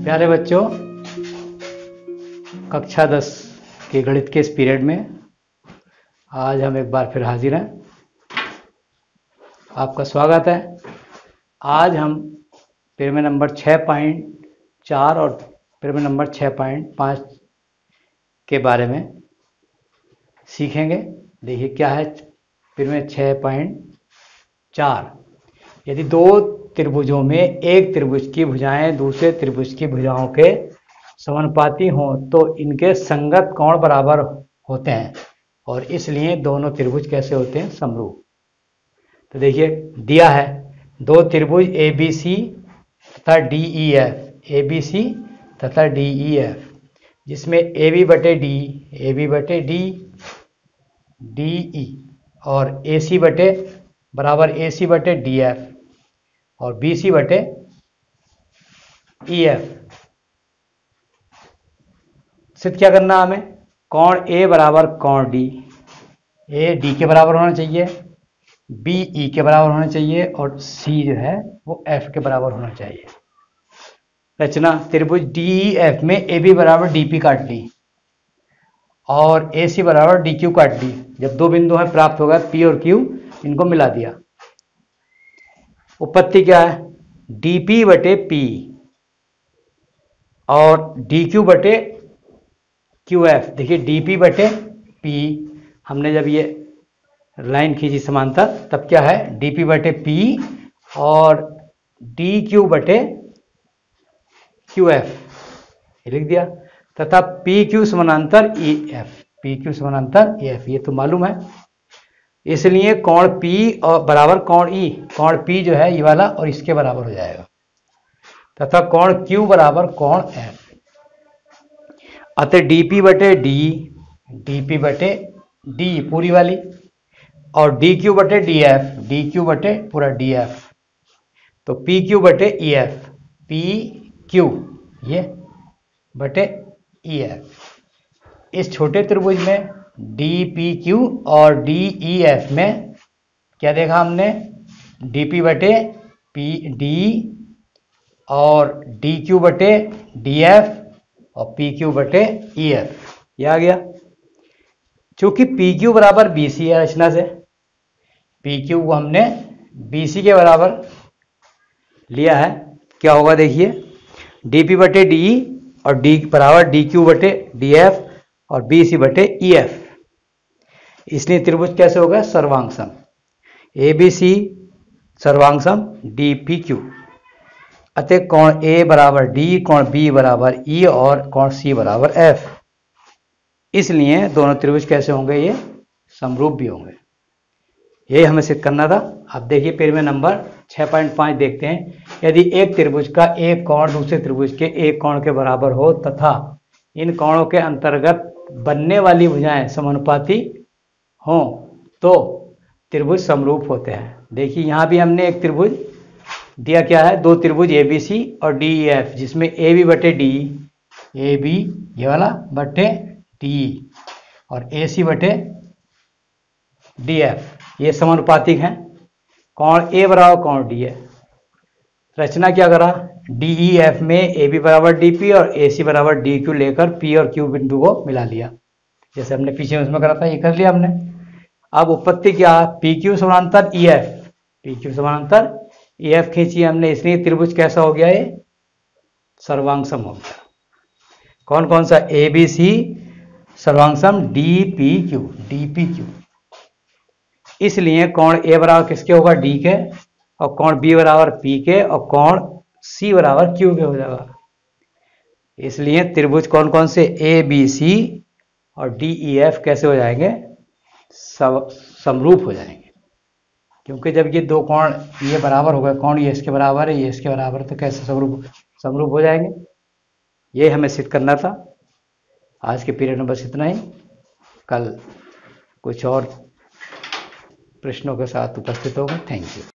प्यारे बच्चों, कक्षा 10 के गणित के इस पीरियड में आज हम एक बार फिर हाजिर हैं। आपका स्वागत है। आज हम पिरामिड नंबर 6.4 और पिरामिड नंबर 6.5 के बारे में सीखेंगे। देखिए क्या है पिरामिड 6.4। यदि दो त्रिभुजों में एक त्रिभुज की भुजाएं दूसरे त्रिभुज की भुजाओं के समानुपाती हों तो इनके संगत कोण बराबर होते हैं और इसलिए दोनों त्रिभुज कैसे होते हैं, समरूप। तो देखिए दिया है दो त्रिभुज ABC तथा DEF, तथा DEF, जिसमें AB बटे D DE और AC बटे DF और BC बटे EF। सिद्ध क्या करना हमें, कोण A बराबर कोण D, A D के बराबर होना चाहिए, B E के बराबर होना चाहिए और C जो है वो F के बराबर होना चाहिए। रचना त्रिभुज DEF में AB बराबर DP काट ली और AC बराबर DQ काट ली। जब दो बिंदु हैं प्राप्त होगा P और Q, इनको मिला दिया। उत्पत्ति क्या है, DP बटे P और DQ बटे QF। देखिए DP बटे P, हमने जब ये लाइन खींची समांतर तब क्या है, DP बटे P और DQ बटे QF ये लिख दिया, तथा PQ समानांतर EF, ये तो मालूम है। इसलिए कोण P और बराबर कोण E, कोण P जो है ये वाला और इसके बराबर हो जाएगा, तथा कोण Q बराबर कोण F। अतः DP बटे D पूरी वाली और DQ बटे DF बटे पूरा DF, तो PQ बटे EF, PQ ये बटे EF। इस छोटे त्रिभुज में DPQ और DEF में क्या देखा हमने, DP बटे PD और DQ बटे DF और PQ बटे EF, ये आ गया। चूंकि PQ बराबर BC है, रचना से PQ को हमने BC के बराबर लिया है, क्या होगा देखिए, DP बटे DE और D बराबर DQ बटे DF और BC बटे EF। इसलिए त्रिभुज कैसे होगा, सर्वांगसम, ABC सर्वांगसम DPQ। अतः कोण A बराबर D, कोण B बराबर E और कोण C बराबर F। इसलिए दोनों त्रिभुज कैसे होंगे, ये समरूप भी होंगे। ये हमें सिद्ध करना था। अब देखिए पिरामिड नंबर 6.5 देखते हैं। यदि एक त्रिभुज का एक कोण दूसरे त्रिभुज के एक कोण के बराबर हो तथा इन कोणों के अंतर्गत बनने वाली भुजाएं समानुपाती हों तो त्रिभुज समरूप होते हैं। देखिए यहाँ भी हमने एक त्रिभुज दिया, क्या है, दो त्रिभुज ABC और DEF, जिसमें AB बटे D, AB ये वाला बटे DE और AC बटे DF, ये समानुपातिक हैं। कोण A बराबर कोण D है। रचना क्या करा, DEF में AB बराबर DP और AC बराबर DQ लेकर P और Q बिंदु को मिला लिया, जैसे हमने पीछे उसमें करा था, ये कर लिया हमने। अब उत्पत्ति क्या, PQ समानांतर EF खींची हमने, इसलिए त्रिभुज कैसा हो गया, ये सर्वांगसम हो गया। कौन कौन सा, ABC सर्वांगसम DPQ। इसलिए कोण A बराबर किसके होगा, D के, और कोण B बराबर P के और कोण C बराबर Q के हो जाएगा। इसलिए त्रिभुज कौन कौन से, ABC और DEF कैसे हो जाएंगे, समरूप हो जाएंगे। क्योंकि जब ये दो कोण ये बराबर हो गए, कोण ये इसके बराबर है, ये इसके बराबर है, तो कैसे समरूप हो जाएंगे। ये हमें सिद्ध करना था। आज के पीरियड में बस इतना ही। कल कुछ और प्रश्नों के साथ उपस्थित होगा। Thank you.